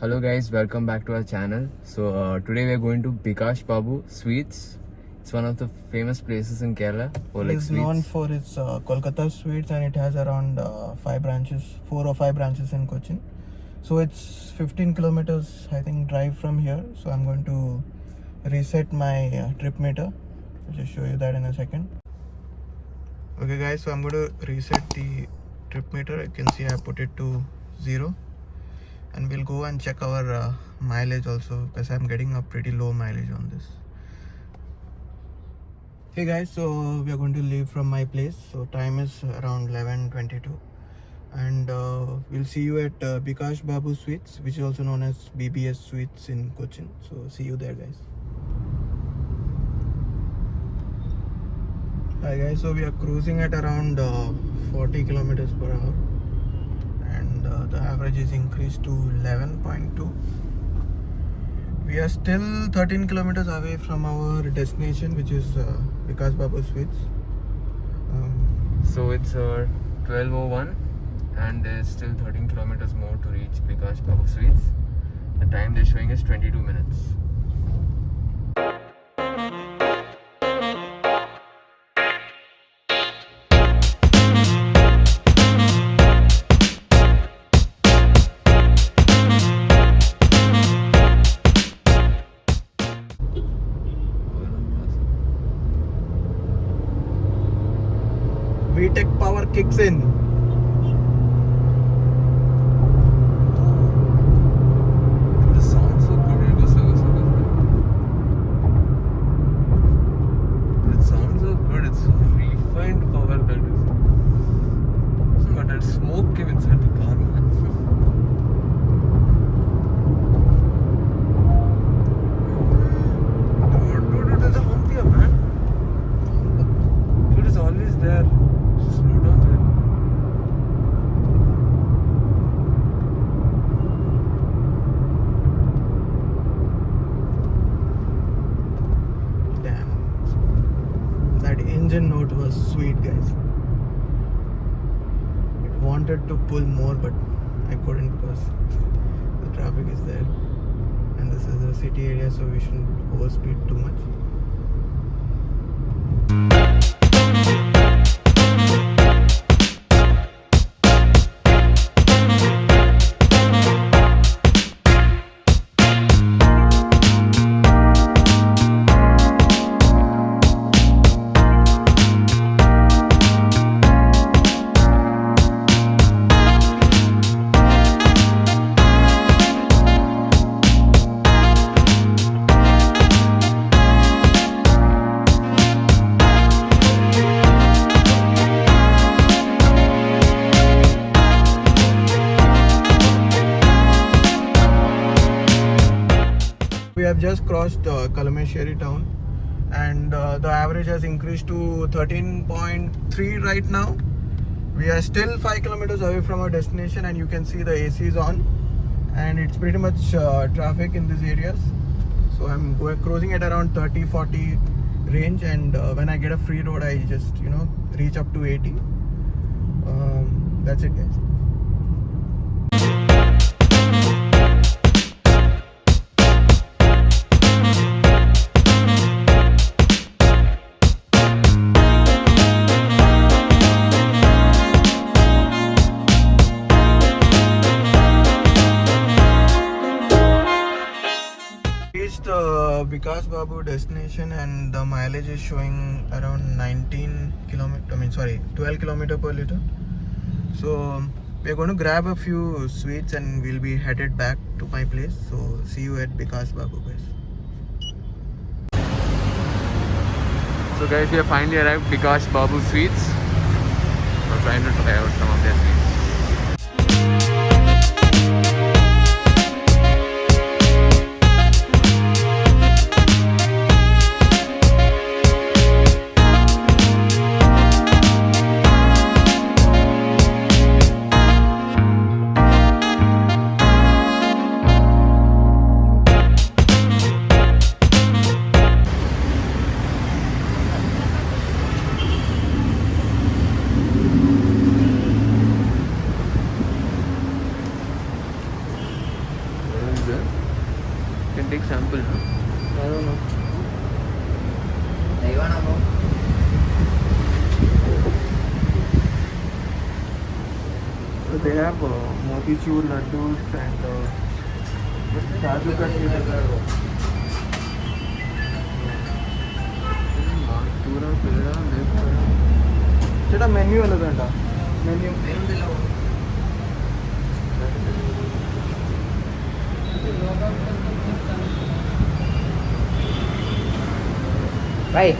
Hello guys, welcome back to our channel. Today we are going to Bikash Babu Sweets. It's one of the famous places in Kerala for It like is sweets. known for its Kolkata sweets, and it has around 4 or 5 branches in Cochin. So it's 15 kilometers, I think, drive from here. So I'm going to reset my trip meter. I'll just show you that in a second. Okay guys, so I'm going to reset the trip meter. You can see I put it to 0. And we'll go and check our mileage also, because I'm getting a pretty low mileage on this. Hey guys, so we are going to leave from my place. So time is around 11:22, and we'll see you at Bikash Babu Sweets, which is also known as BBS Sweets in Cochin. So see you there guys. Hi guys, so we are cruising at around 40 kilometers per hour, and the average is increased to 11.2. We are still 13 kilometers away from our destination, which is Bikash Babu Sweets. So it's 12:01 and there's still 13 kilometers more to reach Bikash Babu Sweets. The time they're showing is 22 minutes. VTech power kicks in. The sounds so good. It sounds so good. It's so refined power that is. But that smoke came inside the car, man. Dude, there's a hump here, man. Dude, it's always there. Slow down, man. Damn. That engine note was sweet, guys. It wanted to pull more, but I couldn't because the traffic is there. And this is a city area, so we shouldn't overspeed too much. We have just crossed Kalamesheri town, and the average has increased to 13.3 right now. We are still 5 kilometers away from our destination, and you can see the AC is on, and it's pretty much traffic in these areas. So I'm cruising at around 30-40 range, and when I get a free road, I just reach up to 80. That's it, guys. Reached the Bikash Babu destination, and the mileage is showing around 12 kilometer per liter. So we're going to grab a few sweets and we'll be headed back to my place. So see you at Bikash Babu, guys. So guys, we have finally arrived Bikash Babu Sweets. We're trying to try out some of their sweets. there? You can take sample, no? I don't know. So they have motichur laddus and kaju katli. पूरा पेड़ा देख ചേട്ടാ menu വല്ലതുണ്ടോ? Menu Bye.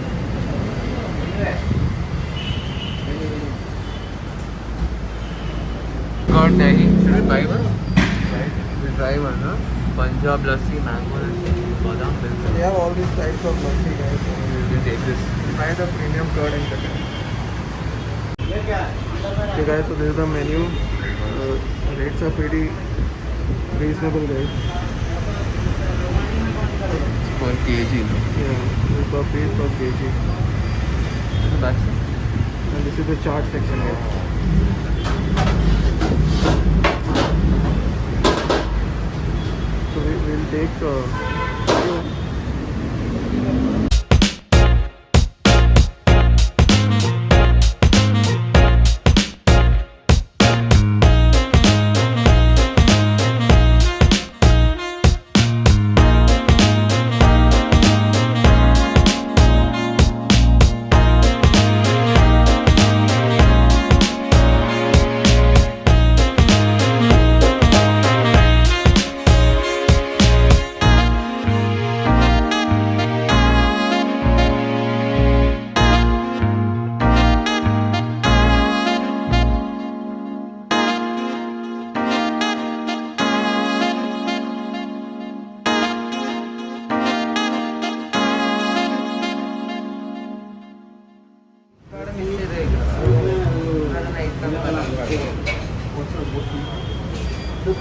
got dahi. Should we buy one? Right. We'll try one, huh? Punjab lassi, mango lassi, badam milk. They have all these types of lassi, guys. We'll take this. Buy the premium curd and chicken. Okay guys, so this is the menu. Rates are pretty reasonable, guys. Per kg, no? Yeah, this is per piece per kg. This is back side. And this is the chart section here. So we'll take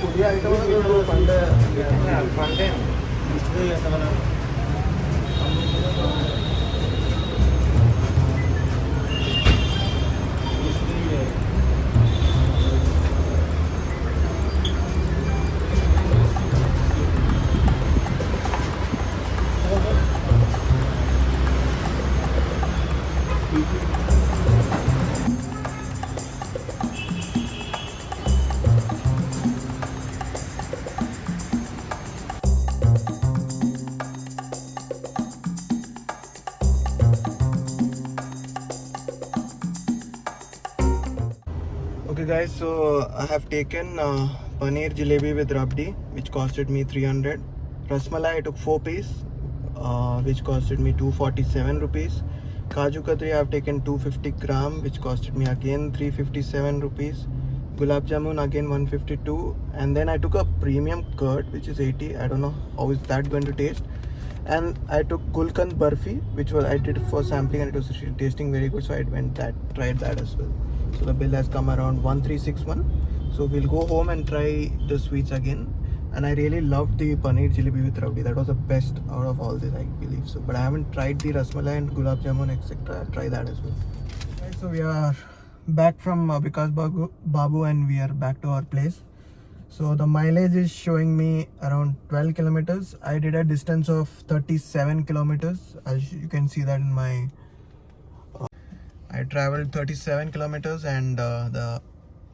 പുതിയ item പണ്ട് പണ്ടേ Okay guys, so I have taken paneer jalebi with rabdi, which costed me 300. Rasmalai I took 4 piece, which costed me 247 rupees. Kaju Katri I have taken 250 gram, which costed me again 357 rupees. Gulab Jamun again 152, and then I took a premium curd, which is 80. I don't know how is that going to taste. And I took Gulkand Barfi, which was I did for sampling and it was tasting very good, so I tried that as well. So the bill has come around 1361. So we'll go home and try the sweets again. And I really loved the paneer jalebi with rabdi. That was the best out of all this, I believe so. But I haven't tried the rasmalai and gulab jamun, etc. I'll try that as well. Right, so we are back from Vikas Babu and we are back to our place. So the mileage is showing me around 12 kilometers. I did a distance of 37 kilometers. As you can see that in my I traveled 37 kilometers and the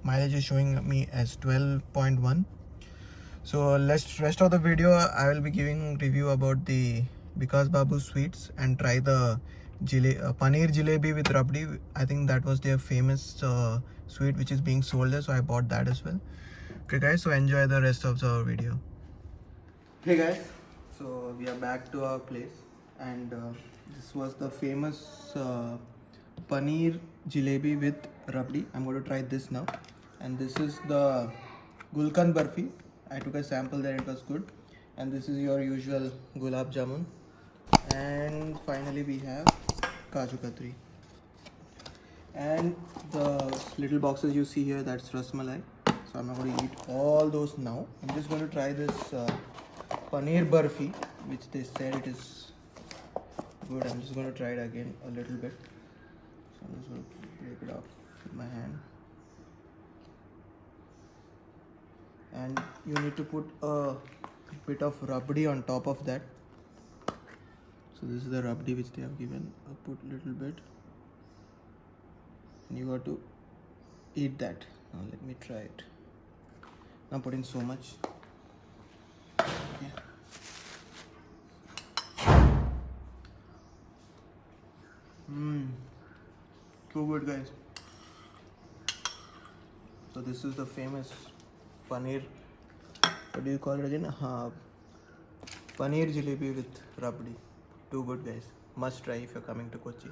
mileage is showing me as 12.1. So rest of the video I will be giving review about the Vikas Babu sweets and try the paneer jalebi with rabdi. I think that was their famous sweet which is being sold there, so I bought that as well. Okay guys, so enjoy the rest of the video. Hey guys, so we are back to our place and this was the famous paneer jalebi with rabdi. I'm going to try this now, and this is the Gulkand Barfi. I took a sample there, it was good. And this is your usual gulab jamun, and finally we have Kaju Katri, and the little boxes you see here, that's rasmalai. So I'm not going to eat all those now. I'm just going to try this paneer barfi, which they said it is good. I'm just going to try it again a little bit. So I'm just going to break it off with my hand. And you need to put a bit of rabdi on top of that. So this is the rabdi which they have given. I'll put little bit. And you got to eat that. Now let me try it. Not putting so much. Okay. Too good, guys. So this is the famous paneer. What do you call it again? Paneer jalebi with rabdi. Too good, guys. Must try if you're coming to Kochi.